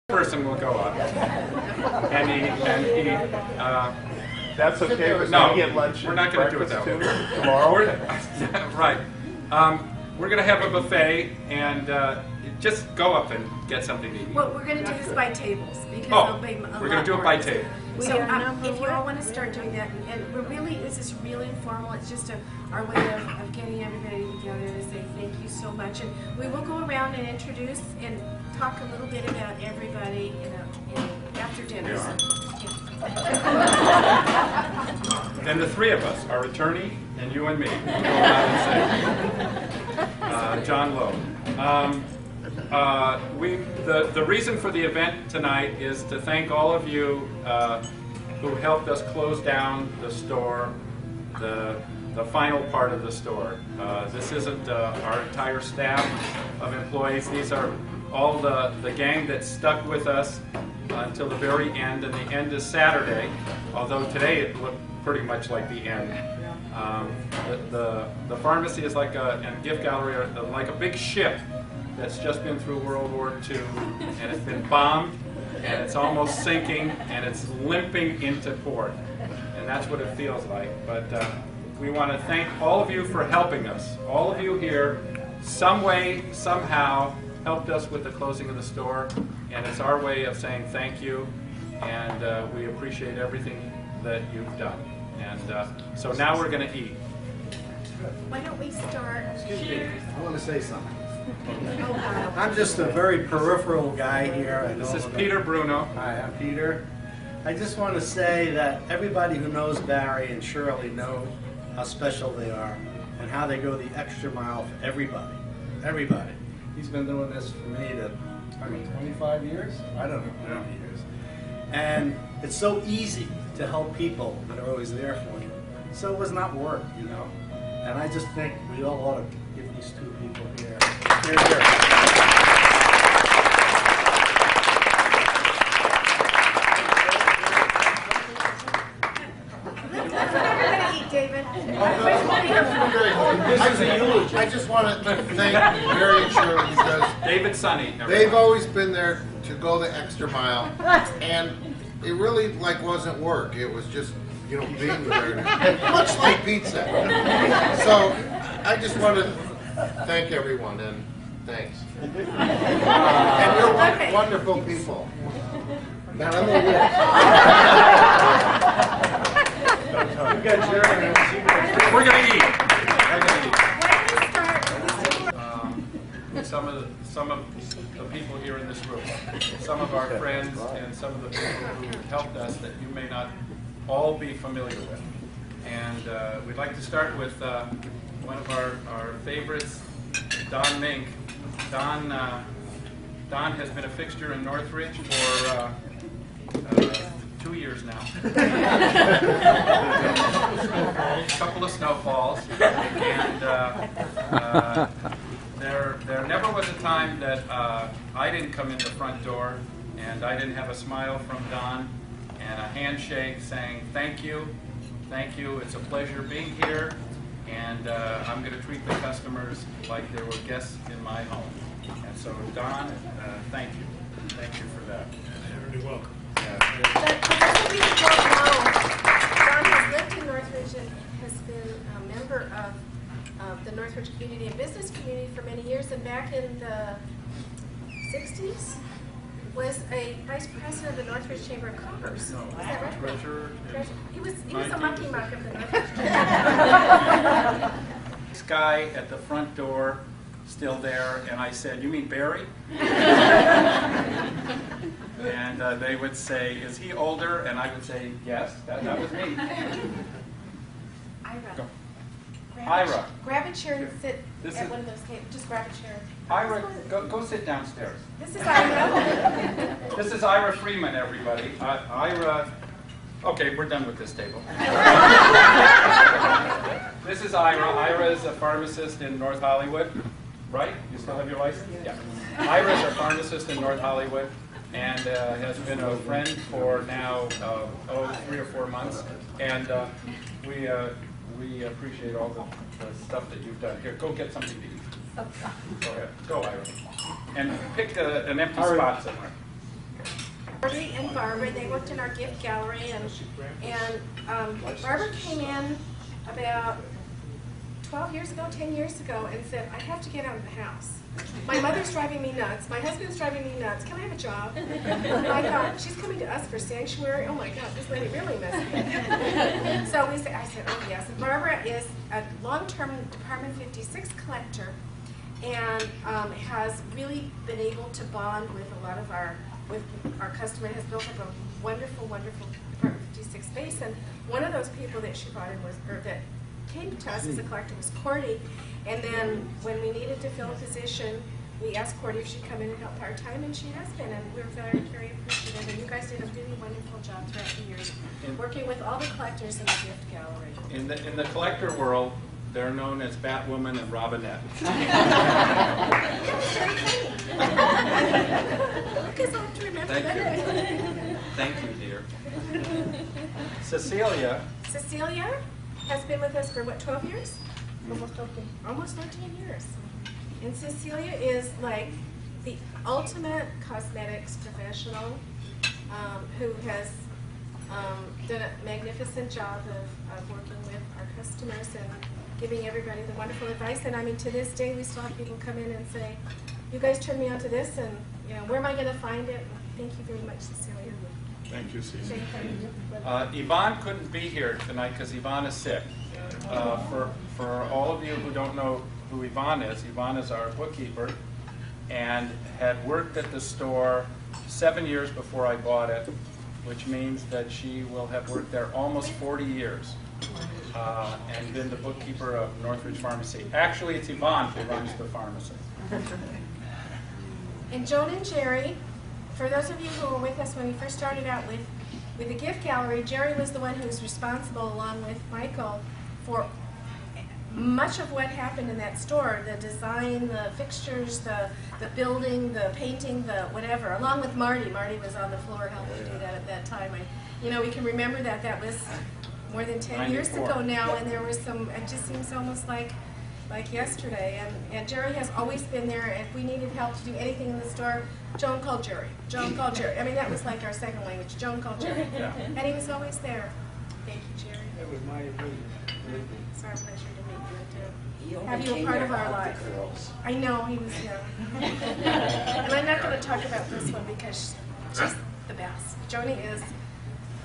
person will go up and eat. That's okay. We're No, going to get lunch. we're not going to do it that way. Tomorrow. Right. We're going to have a buffet, and just go up and get something to eat. Well, we're going to do this by tables because Oh, there'll be a we're going lot to do it more. by table. So if you all want to start doing that, and this is really informal. It's just our way of getting everybody together to say thank you so much. And we will go around and introduce and talk a little bit about everybody after dinner. So, And the three of us, our attorney and you and me, will go around and say, John Lowe. The reason for the event tonight is to thank all of you who helped us close down the store, the final part of the store. This isn't our entire staff of employees. These are all the gang that stuck with us until the very end, and the end is Saturday, although today it looked pretty much like the end. The pharmacy is like and gift gallery are like a big ship that's just been through World War II, and it's been bombed, and it's almost sinking, and it's limping into port. And that's what it feels like. But we want to thank all of you for helping us. All of you here, some way, somehow, helped us with the closing of the store, and it's our way of saying thank you, and we appreciate everything that you've done. And so now we're going to eat. why don't we start? Excuse me, I want to say something. Oh, wow. I'm just a very peripheral guy here. This is Peter Bruno. Hi, I'm Peter. I just want to say that everybody who knows Barry and Shirley know how special they are and how they go the extra mile for everybody. Everybody. He's been doing this for me 25 years? I don't know how many years. And it's so easy to help people that are always there for you. So it was not work, you know. And I just think we all ought to give these two people here. Here, here. Let's let everybody eat, David. I just want to thank Barry and Shirley because David Sonny. they've always been there to go the extra mile, and it really wasn't work. It was just being there, much like pizza. So I just want to thank everyone and thanks. And you're wonderful people. Now I'm We're going to eat. Some of the people here in this room, some of our friends, and some of the people who helped us that you may not all be familiar with. And we'd like to start with one of our favorites, Don Mink. Don has been a fixture in Northridge for 2 years now. A couple of snowfalls, and there never was a time that I didn't come in the front door and I didn't have a smile from Don and a handshake saying thank you, it's a pleasure being here, and I'm going to treat the customers like they were guests in my home. And so Don, thank you for that. You're welcome. But for those of you who don't know, John has lived in Northridge and has been a member of the Northridge community and business community for many years, and back in the 60s was a vice president of the Northridge Chamber of Commerce. Is that right? Treasurer. He was a mucky muck of the Northridge Chamber. This guy at the front door, still there, and I said, "You mean Barry?" And they would say, "Is he older?" And I would say, "Yes, that was me." Go. Ira. Grab a chair and sit This at is- one of those tables. Just grab a chair. Ira, go sit downstairs. This is Ira. This is Ira Freeman, everybody. Ira, okay, we're done with this table. This is Ira. Ira is a pharmacist in North Hollywood, right? You still have your license? Yeah. Ira is a pharmacist in North Hollywood and has been a friend for now, 3 or 4 months. And we appreciate all the stuff that you've done. Here, go get something to eat. Go ahead. Go, Ira. And pick an empty spot somewhere. Marty and Barbara. They worked in our gift gallery, and Barbara came in about 12 years ago, 10 years ago, and said, I have to get out of the house. My mother's driving me nuts. My husband's driving me nuts. Can I have a job? And I thought, she's coming to us for sanctuary. Oh my God, this lady really must be. So I said, oh yes. And Barbara is a long-term Department 56 collector, and has really been able to bond with a lot of our customers. Has built up a wonderful, wonderful Department 56 base. And one of those people that she brought in that came to us as a collector was Cordy. And then when we needed to fill a position, we asked Cordy if she'd come in and help part-time, and she has been, and we're very, very appreciative. And you guys did a really wonderful job throughout the years, working with all the collectors in the gift gallery. In the collector world, they're known as Batwoman and Robinette. Because I have to remember Thank that. you. Thank you, dear. Cecilia. Cecilia has been with us for what, 12 years? Almost 13 years. And Cecilia is like the ultimate cosmetics professional who has done a magnificent job of working with our customers and giving everybody the wonderful advice. And I mean, to this day, we still have people come in and say, you guys turned me on to this, and you know, where am I going to find it? Thank you very much, Cecilia. Thank you, Cecilia. Yvonne couldn't be here tonight because Yvonne is sick. For all of you who don't know who Yvonne is our bookkeeper, and had worked at the store 7 years before I bought it, which means that she will have worked there almost 40 years, and been the bookkeeper of Northridge Pharmacy. Actually, it's Yvonne who runs the pharmacy. And Joan and Jerry, for those of you who were with us when we first started out with the gift gallery, Jerry was the one who was responsible, along with Michael, for much of what happened in that store, the design, the fixtures, the building, the painting, the whatever, along with Marty. Marty was on the floor helping do that at that time. We can remember that was more than 10 years 94. ago now, and there was some, it just seems almost like yesterday. And Jerry has always been there. If we needed help to do anything in the store, Joan called Jerry. Joan called Jerry. I mean, that was like our second language. Joan called Jerry. Yeah. And he was always there. Thank you, Jerry. It was my opinion. It's our pleasure to meet you and to have you a part of our life. I know, he was here. And I'm not going to talk about this one because she's the best. Joni is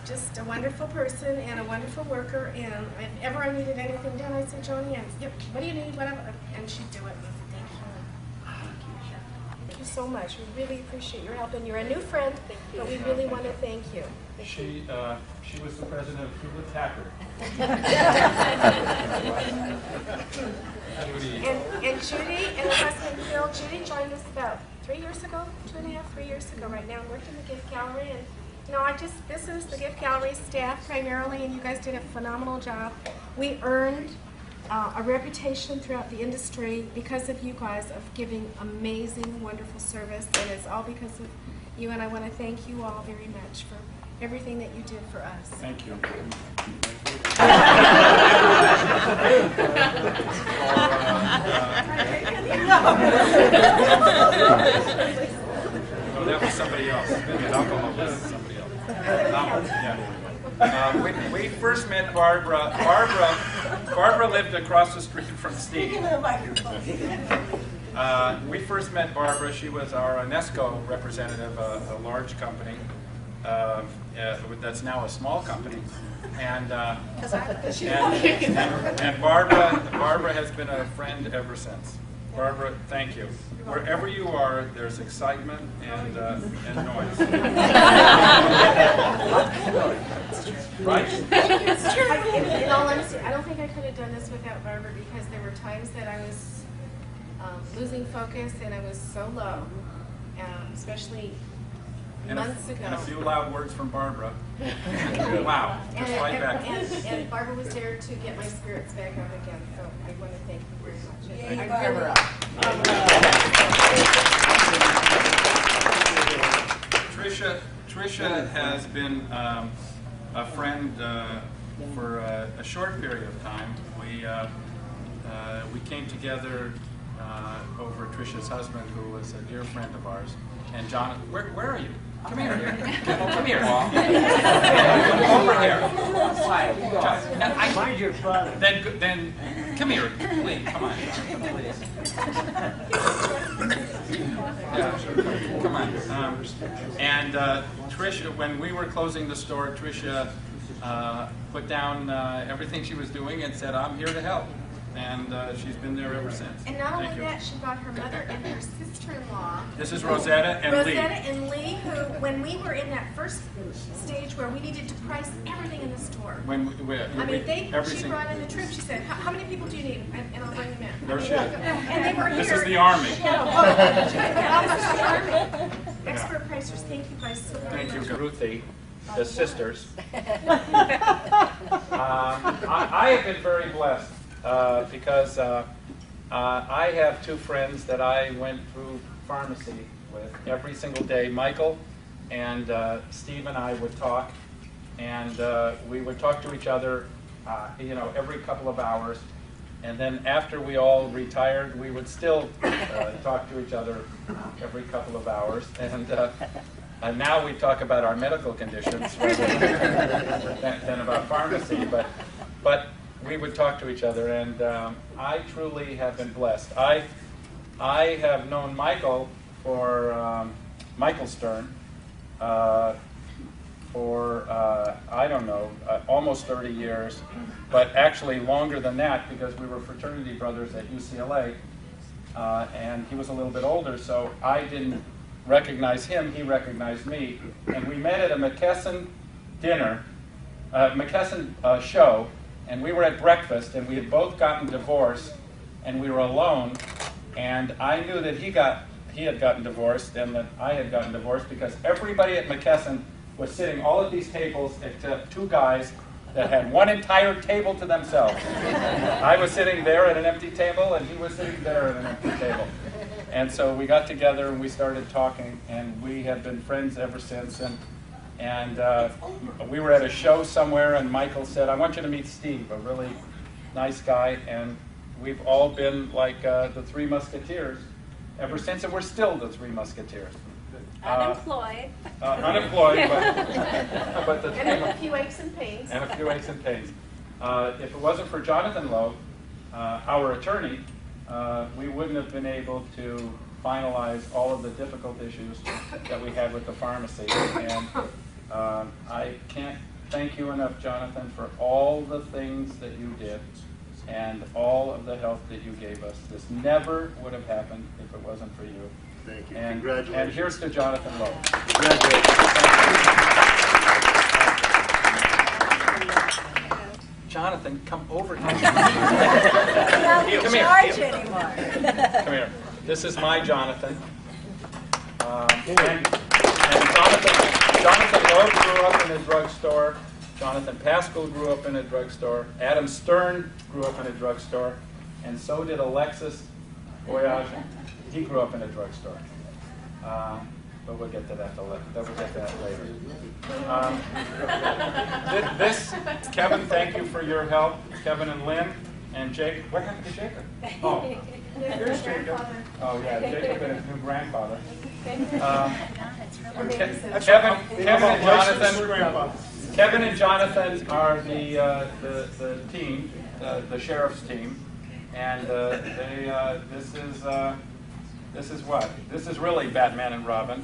just a wonderful person and a wonderful worker, and if ever I needed anything done, I'd say, Joni, yep, what do you need, whatever, and she'd do it. Thank you. Thank you so much. We really appreciate your help, and you're a new friend, but we really want to thank you. She was the president of Hewlett Packard. And Judy and her husband Phil, Judy joined us about 3 years ago, 2.5, 3 years ago right now, and worked in the gift gallery. And this is the gift gallery staff primarily, and you guys did a phenomenal job. We earned a reputation throughout the industry because of you guys of giving amazing, wonderful service, and it's all because of you, and I want to thank you all very much for everything that you did for us. Thank you. Oh, that was somebody else. Maybe an alcohol was somebody else. Yeah. We first met Barbara. Barbara lived across the street from Steve. We first met Barbara. She was our Nesco representative, a large company. That's now a small company, and Barbara has been a friend ever since. Barbara, thank you. Wherever you are, there's excitement and noise. Right? In all honesty, I don't think I could have done this without Barbara, because there were times that I was losing focus and I was so low, especially months ago. And a few loud words from Barbara. Wow, just right back. And Barbara was there to get my spirits back up again, so I want to thank you very much. Yay, I Barbara. Tricia has been a friend for a short period of time. We came together over Tricia's husband, who was a dear friend of ours. And John, where are you? Come here. Come here. Over here. Mind your father. Then come here, please. Come on. Please. Yeah, come on. And Tricia, when we were closing the store, Tricia put down everything she was doing and said, "I'm here to help." And she's been there ever since. And not Thank only you. that, she brought her mother and her sister-in-law. This is Rosetta and Lee. Rosetta and Lee, who, when we were in that first stage where we needed to price everything in the store. She brought in the troop. She said, "How many people do you need? And I'll bring them in." No shit. And they were here. This is the Army. Expert pricers, thank you guys so very Thank you, much. Ruthie, the sisters. I have been very blessed because I have two friends that I went through pharmacy with every single day. Michael and Steve and I would talk, and we would talk to each other, every couple of hours. And then after we all retired, we would still talk to each other every couple of hours. And now we talk about our medical conditions rather than about pharmacy. But we would talk to each other, and I truly have been blessed. I have known Michael for Michael Stern for I don't know, almost 30 years, but actually longer than that because we were fraternity brothers at UCLA, and he was a little bit older, so I didn't recognize him, he recognized me, and we met at a McKesson dinner, McKesson show, and we were at breakfast, and we had both gotten divorced, and we were alone, and I knew that he had gotten divorced and that I had gotten divorced because everybody at McKesson was sitting all at these tables except two guys that had one entire table to themselves. I was sitting there at an empty table, and he was sitting there at an empty table. And so we got together and we started talking, and we have been friends ever since. And we were at a show somewhere, and Michael said, "I want you to meet Steve, a really nice guy." And we've all been like the Three Musketeers ever since, and we're still the Three Musketeers. Unemployed. Unemployed, but the And a few aches and pains. and a few aches and pains. If it wasn't for Jonathan Lowe, our attorney, we wouldn't have been able to finalize all of the difficult issues that we had with the pharmacy. And I can't thank you enough, Jonathan, for all the things that you did and all of the help that you gave us. This never would have happened if it wasn't for you. Thank you. And Congratulations. And here's to Jonathan Lowe. Jonathan, come over to me. Come here. Charge anymore. Come here. This is my Jonathan. And Jonathan Lowe grew up in a drugstore. Jonathan Pascal grew up in a drugstore. Adam Stern grew up in a drugstore. And so did Alexis Voyage. He grew up in a drugstore. But we'll get to that later. Kevin, thank you for your help. Kevin and Lynn and Jacob. What happened to Jacob? Oh, here's Jacob. Oh yeah, Jacob and his new grandfather. Kevin and Jonathan are the team, the sheriff's team, and this is what? This is really Batman and Robin.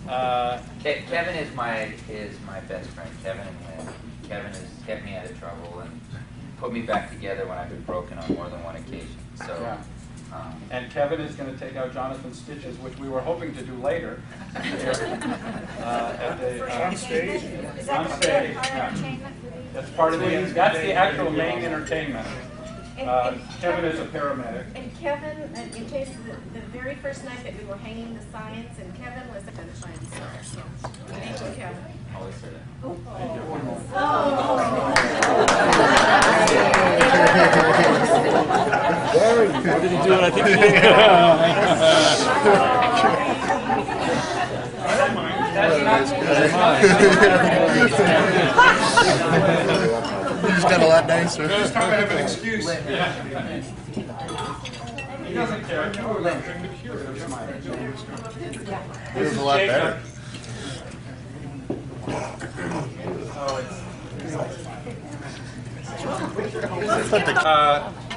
Kevin is my best friend. Kevin and Lynn. Kevin has kept me out of trouble and put me back together when I've been broken on more than one occasion. So. Yeah. And Kevin is going to take out Jonathan's stitches, which we were hoping to do later. On stage? On stage. Yeah. That's part of that's the actual main entertainment. Kevin is a paramedic. And Kevin, in case the very first night that we were hanging the signs, and Kevin was at the signs. So, thank you, Kevin. Always say that. What did he do? I think he did. You just got a lot nicer. It's time to have an excuse. He doesn't care. It was a lot better.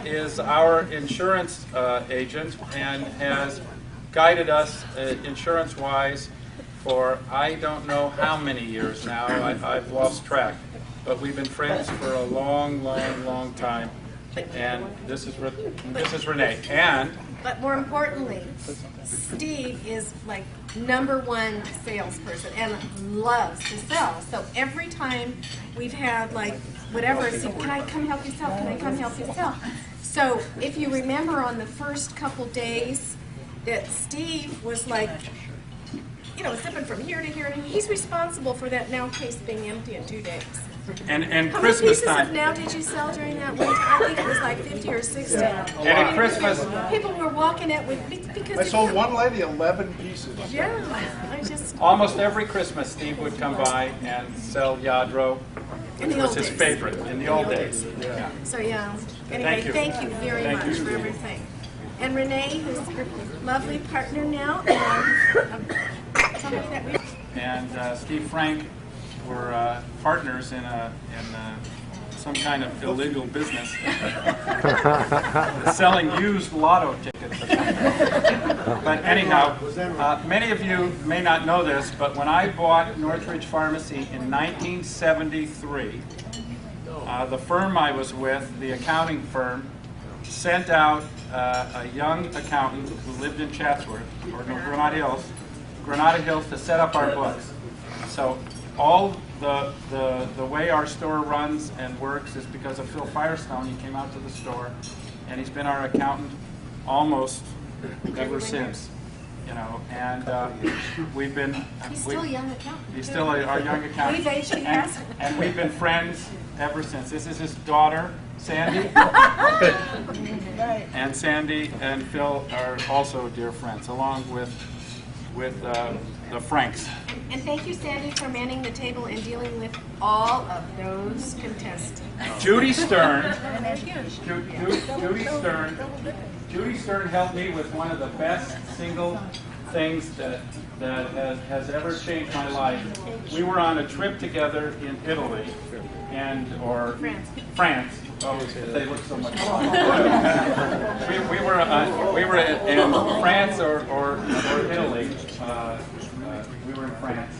is our insurance agent and has guided us insurance-wise for I don't know how many years now. I've lost track. But we've been friends for a long, long, long time. And this is Renee. And But more importantly, Steve is like #1 salesperson and loves to sell. So every time we've had like whatever, Steve, can I come help you sell? Can I come help you sell? So if you remember on the first couple days that Steve was like, you know, zipping from here to here, and he's responsible for that now case being empty in 2 days. and How many Christmas pieces time. of now did you sell during that one time? I think it was like 50 or 60. And at Christmas, People were walking it with because I sold one lady 11 pieces. Yeah, I just almost every Christmas, Steve would come by and sell Yadro, in which the was old his days. favorite in the old days. Yeah. So yeah. Anyway, thank you very Thank much you. for everything. And Renee, who's your lovely partner now, and somebody that we. And Steve Frank were partners in some kind of illegal business, selling used lotto tickets. But anyhow, many of you may not know this, but when I bought Northridge Pharmacy in 1973, the firm I was with, the accounting firm, sent out a young accountant who lived in Chatsworth, or no, Granada Hills, to set up our books. So all the way our store runs and works is because of Phil Firestone. He came out to the store, and he's been our accountant almost ever since. You know, and we've been. He's still a young accountant. He's still our young accountant. We've aged fast. And we've been friends ever since. This is his daughter, Sandy. And Sandy and Phil are also dear friends, along with the Franks. And thank you, Sandy, for manning the table and dealing with all of those contestants. Judy Stern. Judy Stern helped me with one of the best single things that has ever changed my life. We were on a trip together in Italy or France. Oh, they look so much alike. we were in France or Italy. We were in France.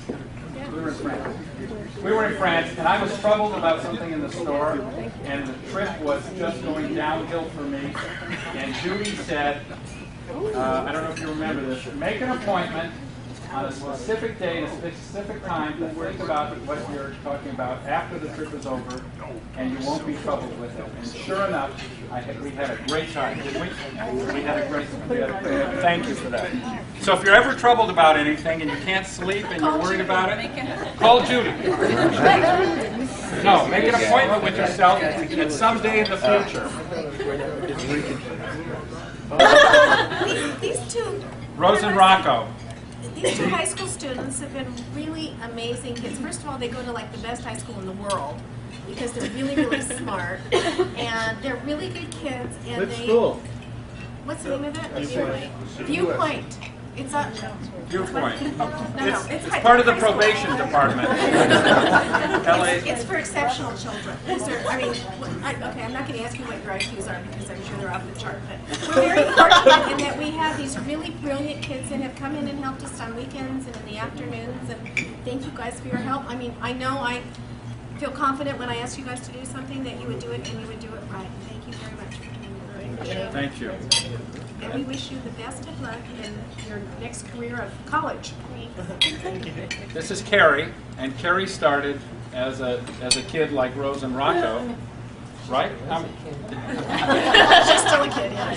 We were in France, and I was troubled about something in the store, and the trip was just going downhill for me. And Judy said, I don't know if you remember this, make an appointment on a specific day and a specific time to think about what you're talking about after the trip is over, and you won't be troubled with it. And sure enough, we had a great time, didn't we? We had a great time. Thank you for that. So if you're ever troubled about anything and you can't sleep and you're worried about it, call Judy. No, make an appointment with yourself at some day in the future. These two. Rose and Rocco. These two high school students have been really amazing kids. First of all, they go to like the best high school in the world because they're really, really smart, and they're really good kids. And Which school? What's the name of it? Viewpoint. It's a Viewpoint. No, It's part of the probation department. It's for exceptional children. These are, I mean, okay, I'm not going to ask you what your IQs are because I'm sure they're off the chart, but we're very fortunate in that we have these really brilliant kids that have come in and helped us on weekends and in the afternoons, and thank you guys for your help. I mean, I know I feel confident when I ask you guys to do something that you would do it and you would do it right. Thank you very much for doing it. Thank you. And we wish you the best of luck in your next career of college. This is Carrie, and Carrie started as a kid like Rose and Rocco, right? She's still a kid, yeah.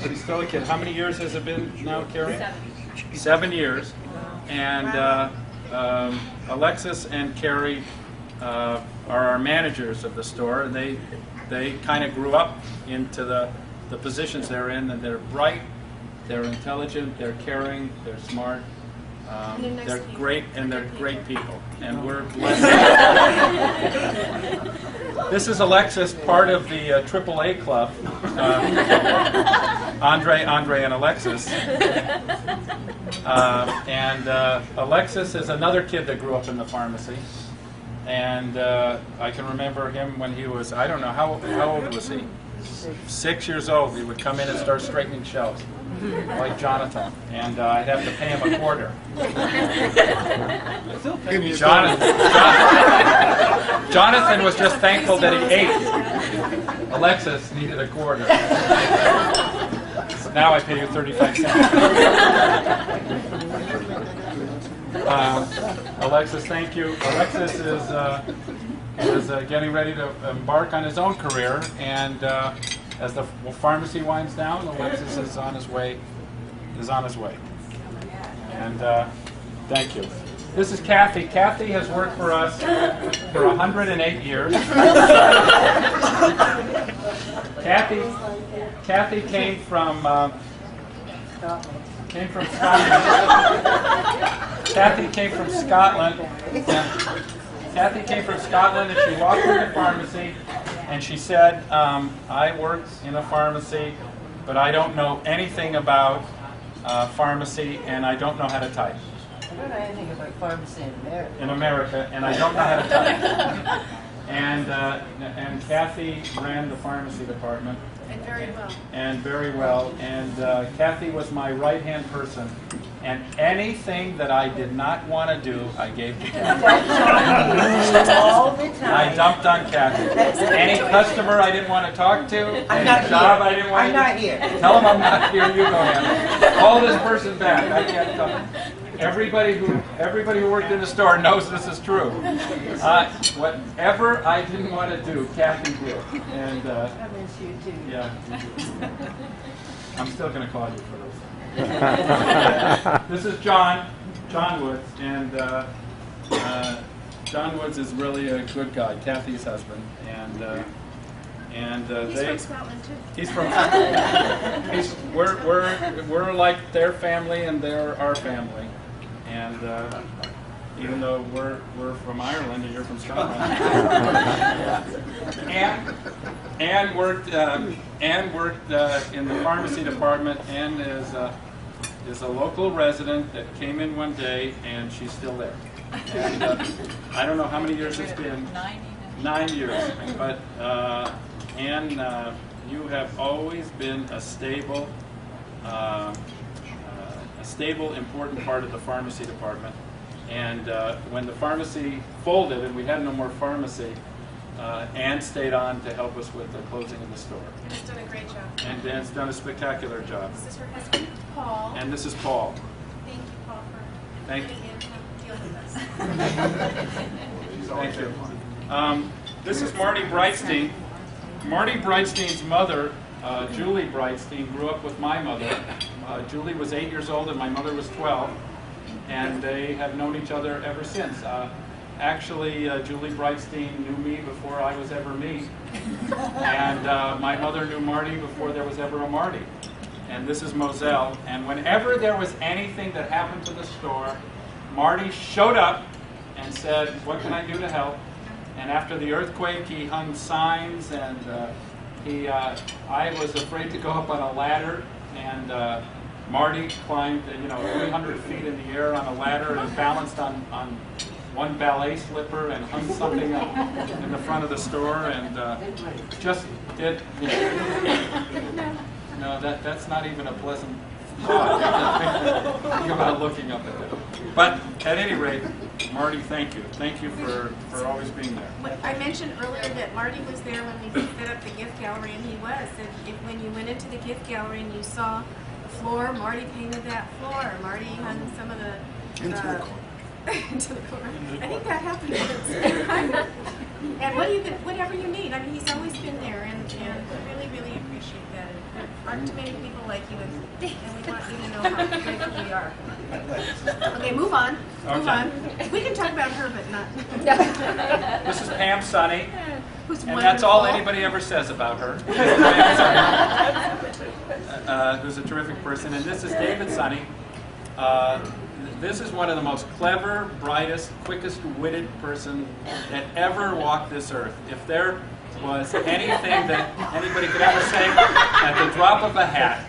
She's still a kid. How many years has it been now, Carrie? 7 years. And Alexis and Carrie are our managers of the store, and they kind of grew up into the positions they're in, and they're bright, they're intelligent, they're caring, they're smart, they're great, and they're great people. And we're blessed. This is Alexis, part of the AAA club. Andre, and Alexis. And Alexis is another kid that grew up in the pharmacy. And I can remember him when he was, I don't know, how old was he? 6 years old. He would come in and start straightening shelves, like Jonathan. And I'd have to pay him a quarter. Jonathan was just thankful that he ate. Alexis needed a quarter. Now I pay you 35 cents. Alexis, thank you. Alexis is getting ready to embark on his own career, and as the pharmacy winds down, Alexis is on his way. And thank you. This is Kathy. Kathy has worked for us for 108 years. Kathy came from Scotland. Kathy came from Scotland. Kathy came from Scotland, and she walked into the pharmacy, and she said, "I work in a pharmacy, but I don't know anything about pharmacy, and I don't know how to type." I don't know anything about pharmacy in America. And I don't know how to type. And Kathy ran the pharmacy department. And very well. And Kathy was my right-hand person. And anything that I did not want to do, I gave to Kathy. All the time. I dumped on Kathy. Any customer I didn't want to talk to, any job I didn't want to do. I'm not here. Tell them I'm not here, you go ahead. Call this person back. I can't tell them. Everybody who worked in the store knows this is true. Whatever I didn't want to do, Kathy did. And I miss you too. yeah, I'm still going to call you for this. This is John Woods, and John Woods is really a good guy, Kathy's husband, and He's they. from Scotland too. He's from. We're like their family, and they're our family, and even though we're from Ireland and you're from Scotland. Anne worked in the pharmacy department. Anne is a local resident that came in one day, and she's still there. And I don't know how many years it's been. 9 years. But Anne, you have always been a stable, important part of the pharmacy department. And when the pharmacy folded and we had no more pharmacy, Anne stayed on to help us with the closing of the store. And he's done a great job. And Anne's done a spectacular job. This is her husband, Paul. And this is Paul. Thank you, Paul, for Thank coming in to deal with us. Thank you. This is Marty Breitstein. Marty Breitstein's mother, Julie Breitstein, grew up with my mother. Julie was 8 years old and my mother was 12. And they have known each other ever since. Actually, Julie Breitstein knew me before I was ever me. And my mother knew Marty before there was ever a Marty. And this is Moselle. And whenever there was anything that happened to the store, Marty showed up and said, "What can I do to help?" And after the earthquake, he hung signs, and I was afraid to go up on a ladder, and Marty climbed, 300 feet in the air on a ladder and balanced on one ballet slipper and hung something up in the front of the store, and just did. No, that's not even a pleasant thought. Think about looking up at it. But at any rate, Marty, thank you. Thank you for always being there. I mentioned earlier that Marty was there when we set up the gift gallery, and he was. And when you went into the gift gallery and you saw the floor, Marty painted that floor. Marty hung some of the... Into the corner. Into the corner. I think that happened. And whatever you need. I mean, he's always been there, and we really, really appreciate that. There aren't too many people like you, and we want you to know how grateful we are. Okay, move on. Move on. We can talk about her, but not. This is Pam Sonny, Who's and that's all wonderful. anybody ever says about her. Who's a terrific person. And this is David Sonny. This is one of the most clever, brightest, quickest-witted person that ever walked this earth. If there was anything that anybody could ever say at the drop of a hat,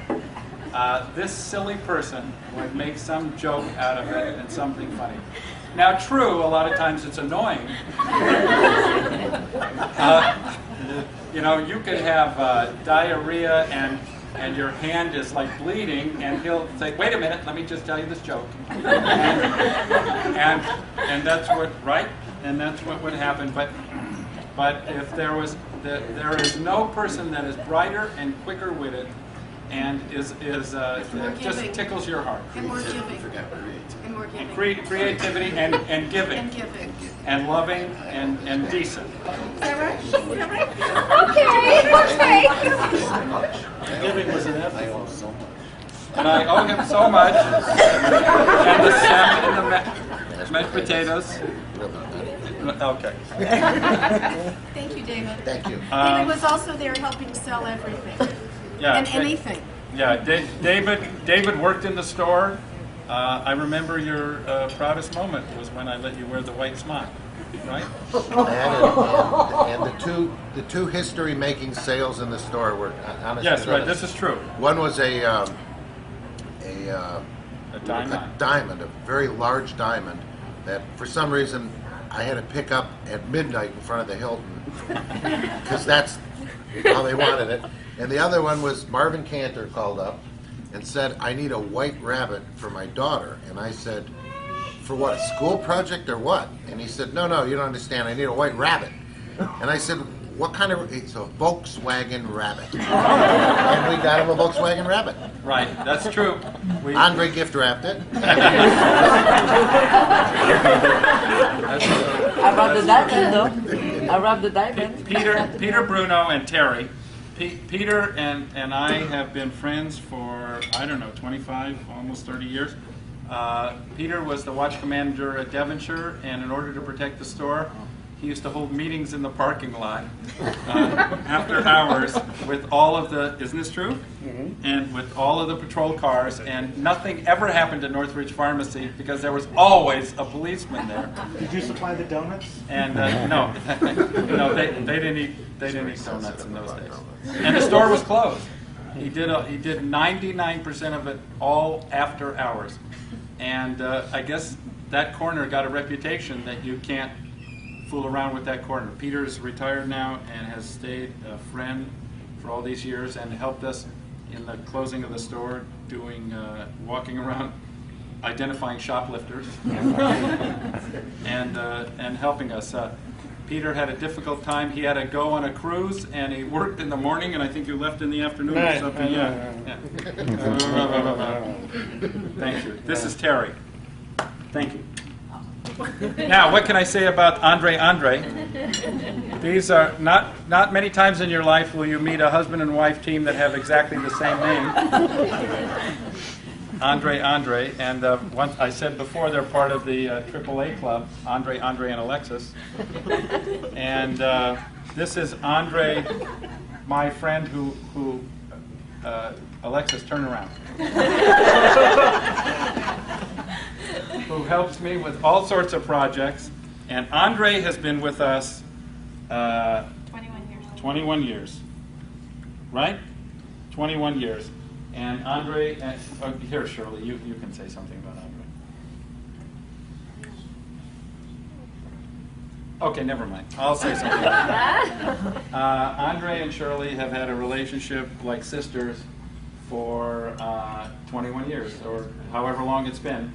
this silly person would make some joke out of it and something funny. Now, true, a lot of times it's annoying. You know, you could have diarrhea and your hand is like bleeding, and he'll say, "Wait a minute, let me just tell you this joke," and that's what, right? And that's what would happen. But if there is no person that is brighter and quicker witted, and is just tickles your heart. And more giving. And more giving. Creativity and giving. And giving. And loving and decent. Is that right? Is that right? Okay. Giving was an effort. And I owe him so much. And the salmon and the mashed potatoes. Okay. Thank you, David. Thank you. David was also there helping sell everything. Yeah, And anything. Yeah, David worked in the store. I remember your proudest moment was when I let you wear the white smock, right? And the two history-making sales in the store were honest. Yes, right. This is true. One was a diamond. a very large diamond that for some reason I had to pick up at midnight in front of the Hilton because that's how they wanted it. And the other one was Marvin Cantor called up and said, "I need a white rabbit for my daughter." And I said, "For what, a school project or what?" And he said, No, you don't understand. I need a white rabbit." And I said, "What kind of?" It's a Volkswagen rabbit. And we got him a Volkswagen rabbit. Right, that's true. Andre gift wrapped it. I wrapped the diamond, though. I wrapped the diamond. Peter, Bruno, and Terry. Peter and I have been friends for, I don't know, 25, almost 30 years. Peter was the watch commander at Devonshire, and in order to protect the store, he used to hold meetings in the parking lot after hours with all of the, isn't this true? Mm-hmm. And with all of the patrol cars, and nothing ever happened at Northridge Pharmacy because there was always a policeman there. Did you supply the donuts? And no, they didn't eat donuts in those days. And the store was closed. He did 99% of it all after hours, and I guess that corner got a reputation that you can't fool around with that corner. Peter's retired now and has stayed a friend for all these years and helped us in the closing of the store, doing walking around, identifying shoplifters, and helping us. Peter had a difficult time. He had to go on a cruise, and he worked in the morning, and I think you left in the afternoon or something. Yeah. Thank you. This is Terry. Thank you. Now, what can I say about Andre? These are not many times in your life will you meet a husband and wife team that have exactly the same name. Andre, and once I said before, they're part of the AAA club, Andre, and Alexis. And this is Andre, my friend who Alexis, turn around. Who helps me with all sorts of projects. And Andre has been with us 21 years. 21 years. Right? 21 years. And Andre, here, Shirley, you can say something about Andre. Okay, never mind. I'll say something about that. Andre and Shirley have had a relationship like sisters for 21 years, or however long it's been.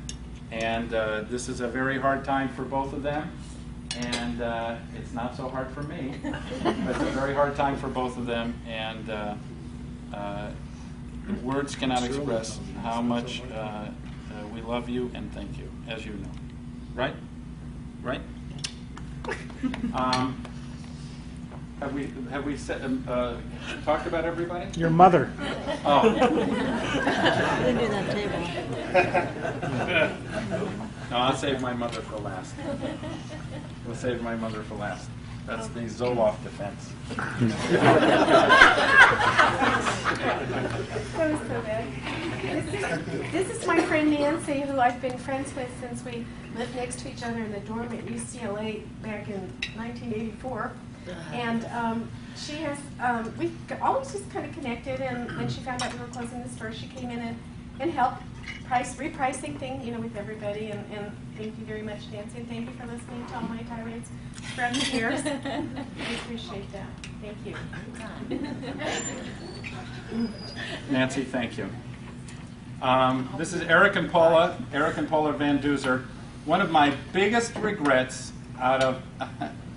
And this is a very hard time for both of them. And it's not so hard for me. But it's a very hard time for both of them. And words cannot express how much we love you and thank you, as you know. Right? Right? Have we talked about everybody? Your mother. Oh. No, I'll save my mother for last. We'll save my mother for last. That's the Zoloft defense. That was so bad. This is my friend Nancy, who I've been friends with since we lived next to each other in the dorm at UCLA back in 1984. And she has, we've always just kind of connected, and when she found out we were closing the store, she came in and helped repricing thing, with everybody, and thank you very much, Nancy, and thank you for listening to all my tirades throughout the years. I appreciate that. Thank you. Nancy, thank you. This is Eric and Paula Van Duzer. One of my biggest regrets out of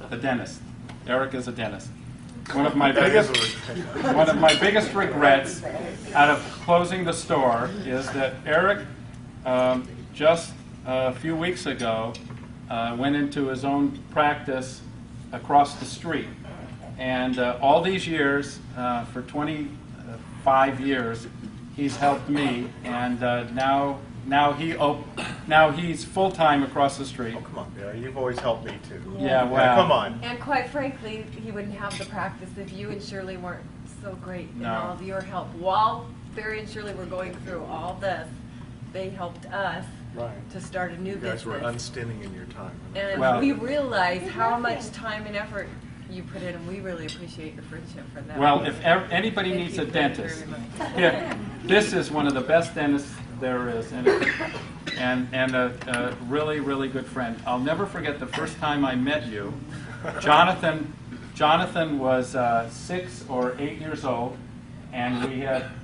the dentist. Eric is a dentist. One of my biggest regrets out of closing the store is that Eric just a few weeks ago went into his own practice across the street. And all these years, for 25 years, he's helped me, and now he's full-time across the street. Oh, come on, Barry. You've always helped me, too. Yeah, well. Come on. And quite frankly, he wouldn't have the practice if you and Shirley weren't so great in No. all of your help. While Barry and Shirley were going through all this, they helped us Right. to start a new You guys were business. unstinting in your time. And Well- we realize how much time and effort you put in, and we really appreciate your friendship for that. Well, if anybody Thank needs you a dentist, very much. yeah, this is one of the best dentists there is, and a really, really good friend. I'll never forget the first time I met you. Jonathan was 6 or 8 years old, and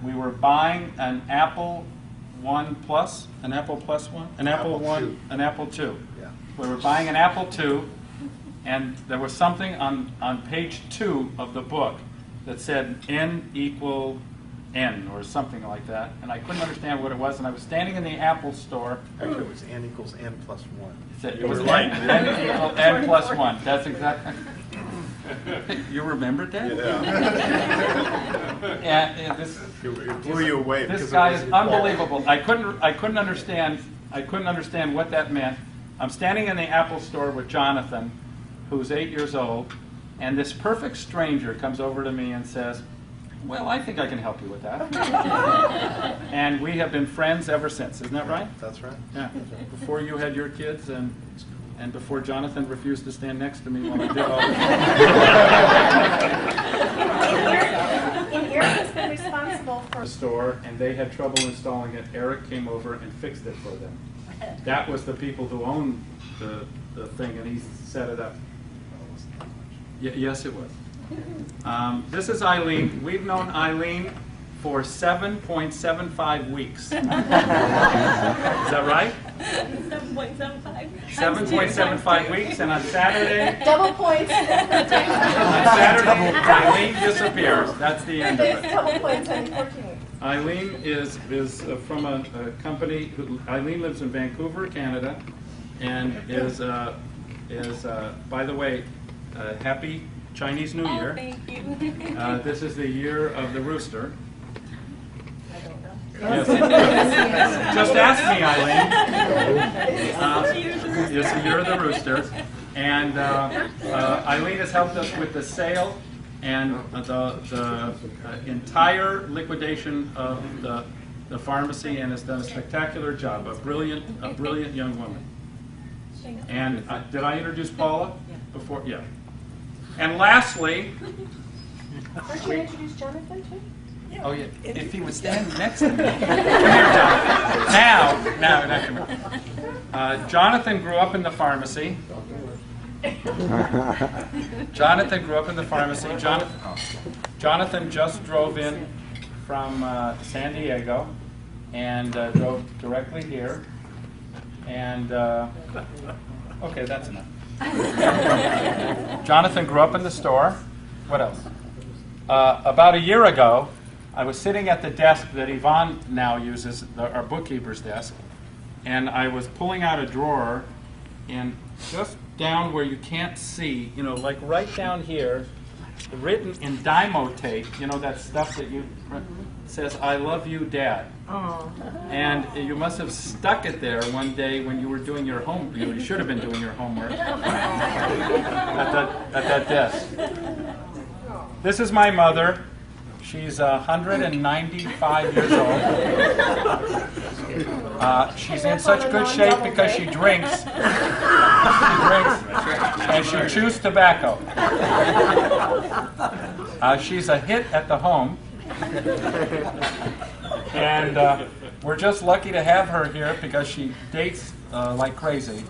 we were buying an Apple Plus One, an Apple II. Yeah. We were buying an Apple II. And there was something on page 2 of the book that said N equal N or something like that. And I couldn't understand what it was. And I was standing in the Apple store. Actually, it was N equals N plus 1. It was You were right. N equal N plus 1. That's exactly. You remembered that? Yeah. And this, It blew you away. this because guy it was is equality. unbelievable. I couldn't understand what that meant. I'm standing in the Apple store with Jonathan, who's 8 years old, and this perfect stranger comes over to me and says, well, I think I can help you with that. And we have been friends ever since, isn't that right? That's right. Yeah. Before you had your kids and before Jonathan refused to stand next to me while I did all this. And Eric has been responsible for The store, and they had trouble installing it. Eric came over and fixed it for them. That was the people who owned the thing, and he set it up. Yes, it was. This is Eileen. We've known Eileen for 7.75 weeks. Is that right? 7.75. 7.75 weeks, and on Saturday, double points. Eileen disappears. That's the end of it. Double points on 14 weeks. Eileen is from a company. Eileen lives in Vancouver, Canada, and is by the way, happy Chinese New Year. Thank you. This is the year of the rooster. I don't know. Yes. Just ask me, Eileen. It's the year of the rooster, and Eileen has helped us with the sale and the entire liquidation of the pharmacy, and has done a spectacular job. A brilliant young woman. And did I introduce Paula before? Yeah. And lastly, Weren't you introduce Jonathan too? oh yeah, if he would stand next to me. Come here, Jonathan. Now, come here. Jonathan grew up in the pharmacy. Jonathan just drove in from San Diego and drove directly here. And okay, that's enough. Jonathan grew up in the store. What else? About a year ago, I was sitting at the desk that Yvonne now uses, our bookkeeper's desk, and I was pulling out a drawer, and just down where you can't see, like right down here, written in Dymo tape, that stuff that says, "I love you, Dad." Oh. And you must have stuck it there one day when you were doing your homework. You should have been doing your homework at that desk. This is my mother. She's 195 years old. She's in such good shape because she drinks. And she chews tobacco. She's a hit at the home. And we're just lucky to have her here because she dates like crazy,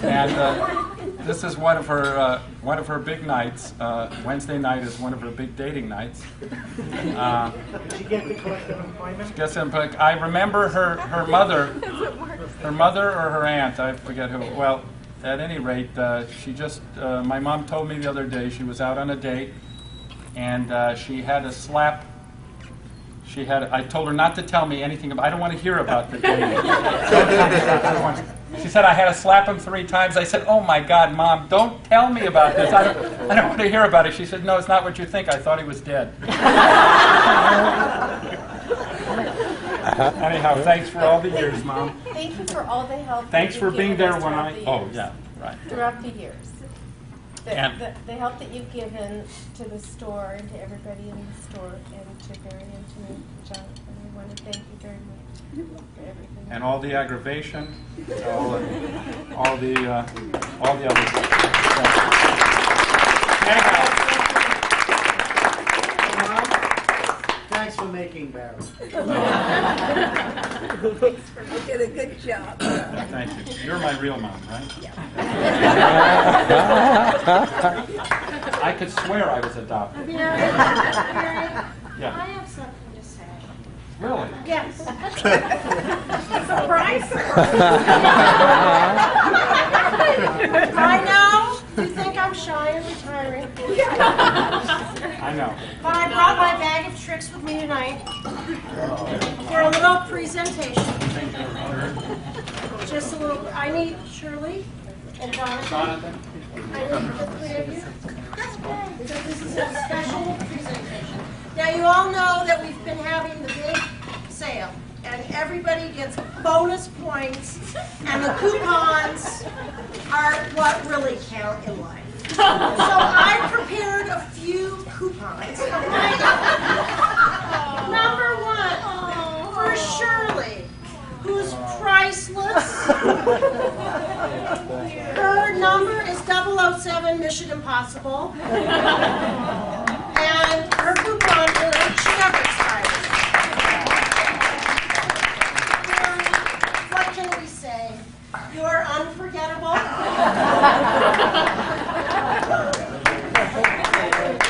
and this is one of her big nights. Wednesday night is one of her big dating nights. Did she get the collective employment? I remember her mother or her aunt, I forget who. Well, at any rate, she just. My mom told me the other day she was out on a date, and she had a slap. I told her not to tell me anything about. I don't want to hear about the date. She said I had to slap him 3 times. I said, "Oh my God, Mom, don't tell me about this. I don't want to hear about it." She said, "No, it's not what you think. I thought he was dead." Anyhow, thanks for all the years, Mom. Thank you for all the help. Thanks that for you've being given there us when throughout I. the Oh years. yeah, right. Throughout the years. And- The help that you've given to the store and to everybody in the store and to Barry and to me and Jonathan. I want to thank you very much for everything. And all the aggravation, all the other stuff. Anyhow, Thanks for making Barry. You did a good job. thank you. You're my real mom, right? I could swear I was adopted. Barry, Yeah. I have something to say. Really? Yes. Surprise. I know you think I'm shy and retiring, I know. but I brought my bag of tricks with me tonight for a little presentation. Just a little. I need Shirley and Jonathan. Jonathan? I need the 3 of you. So this is a special presentation. Now you all know that we've been having the big sale, and everybody gets bonus points, and the coupons are what really count in life. So I prepared a few coupons. Number 1 for Shirley, who's priceless. Her number is 007 Mission Impossible. And her coupon she never expires. What can we say? You're unforgettable.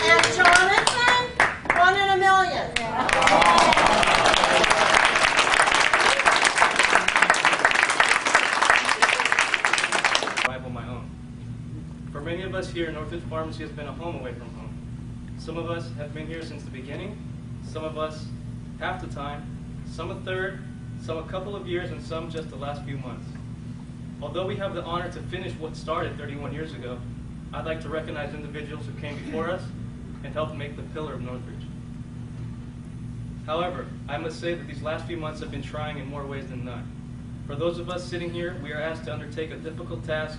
And Jonathan, 1 in a million. Rival my own. For many of us here, Northridge Pharmacy has been a home away from home. Some of us have been here since the beginning, some of us half the time, some a third, some a couple of years, and some just the last few months. Although we have the honor to finish what started 31 years ago, I'd like to recognize individuals who came before us and helped make the pillar of Northridge. However, I must say that these last few months have been trying in more ways than none. For those of us sitting here, we are asked to undertake a difficult task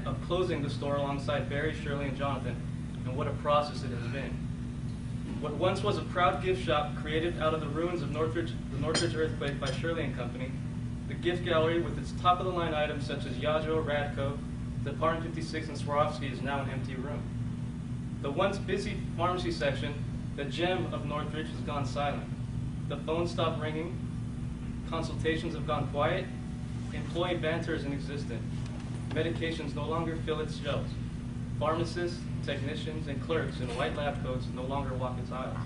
of closing the store alongside Barry, Shirley, and Jonathan, and what a process it has been. What once was a proud gift shop created out of the ruins of Northridge, the Northridge earthquake by Shirley and Company, the gift gallery with its top-of-the-line items such as Yajo, Radco, the Department 56, and Swarovski is now an empty room. The once busy pharmacy section, the gem of Northridge, has gone silent. The phone stopped ringing, consultations have gone quiet, employee banter is inexistent. Medications no longer fill its shelves. Pharmacists, technicians, and clerks in white lab coats no longer walk its aisles.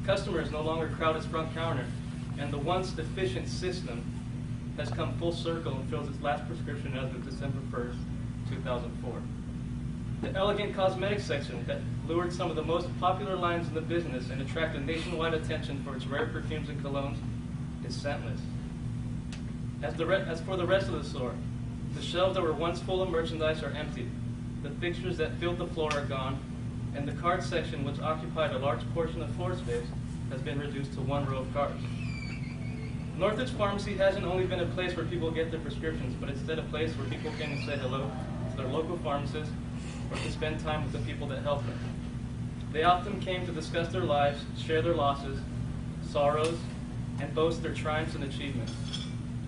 Customers no longer crowd its front counter, and the once efficient system has come full circle and fills its last prescription as of December 1st, 2004. The elegant cosmetics section that lured some of the most popular lines in the business and attracted nationwide attention for its rare perfumes and colognes is scentless. As for the rest of the store, the shelves that were once full of merchandise are empty. The fixtures that filled the floor are gone, and the card section, which occupied a large portion of floor space, has been reduced to 1 row of cards. Northridge Pharmacy hasn't only been a place where people get their prescriptions, but instead a place where people came and say hello to their local pharmacist or to spend time with the people that help them. They often came to discuss their lives, share their losses, sorrows, and boast their triumphs and achievements.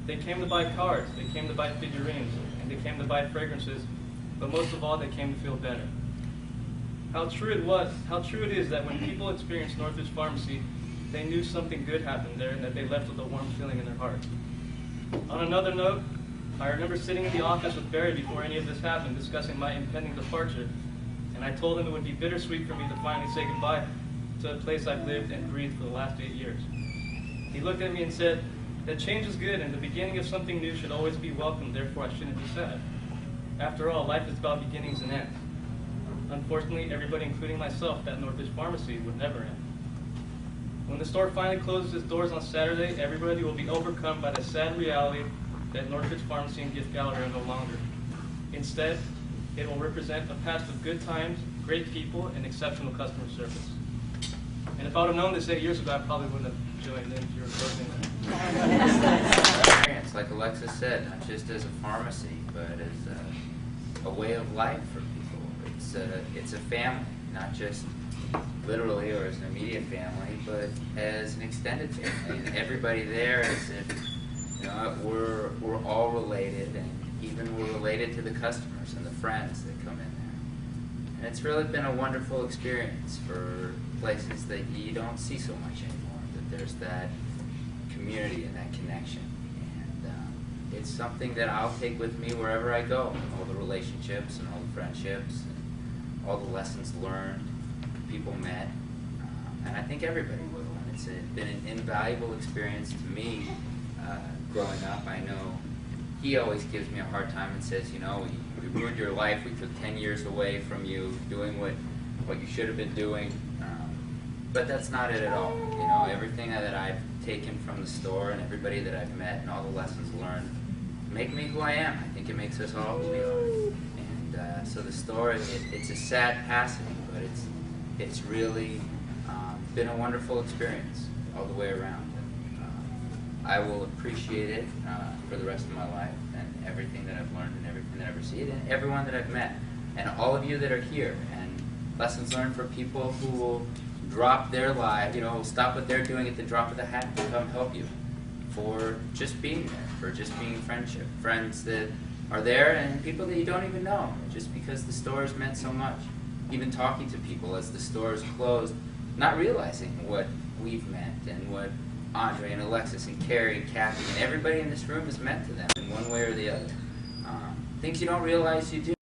They came to buy cards, they came to buy figurines, and they came to buy fragrances, but most of all, they came to feel better. How true it is that when people experience Northridge Pharmacy, they knew something good happened there and that they left with a warm feeling in their hearts. On another note, I remember sitting in the office with Barry before any of this happened, discussing my impending departure, and I told him it would be bittersweet for me to finally say goodbye to a place I've lived and breathed for the last 8 years. He looked at me and said that change is good and the beginning of something new should always be welcome, therefore I shouldn't be sad. After all, life is about beginnings and ends. Unfortunately, everybody, including myself, that Northridge pharmacy would never end. When the store finally closes its doors on Saturday, everybody will be overcome by the sad reality that Northridge Pharmacy and Gift Gallery are no longer. Instead, it will represent a past of good times, great people, and exceptional customer service. And if I would have known this 8 years ago, I probably wouldn't have joined in if you were closing Experience, like Alexis said, not just as a pharmacy, but as a way of life for people. It's a family, not just literally or as an immediate family, but as an extended family. And everybody there is, we're all related, and even we're related to the customers and the friends that come in there. And it's really been a wonderful experience for places that you don't see so much anymore, that there's that community and that connection. And it's something that I'll take with me wherever I go, all the relationships and all the friendships and all the lessons learned, people met, and I think everybody will. And it's been an invaluable experience to me growing up. I know he always gives me a hard time and says, we ruined your life. We took 10 years away from you doing what you should have been doing. But that's not it at all. Everything that I've taken from the store and everybody that I've met and all the lessons learned make me who I am. I think it makes us all who we are. And so the store, it's a sad passing, but it's really been a wonderful experience all the way around. I will appreciate it for the rest of my life, and everything that I've learned and everything that I've received, and everyone that I've met, and all of you that are here, and lessons learned for people who will drop their life, stop what they're doing at the drop of the hat to come help you, for just being there, for just being friends that are there, and people that you don't even know, just because the store has meant so much. Even talking to people as the store is closed, not realizing what we've meant and what Andre and Alexis and Carrie and Kathy and everybody in this room has meant to them in one way or the other. Things you don't realize you do.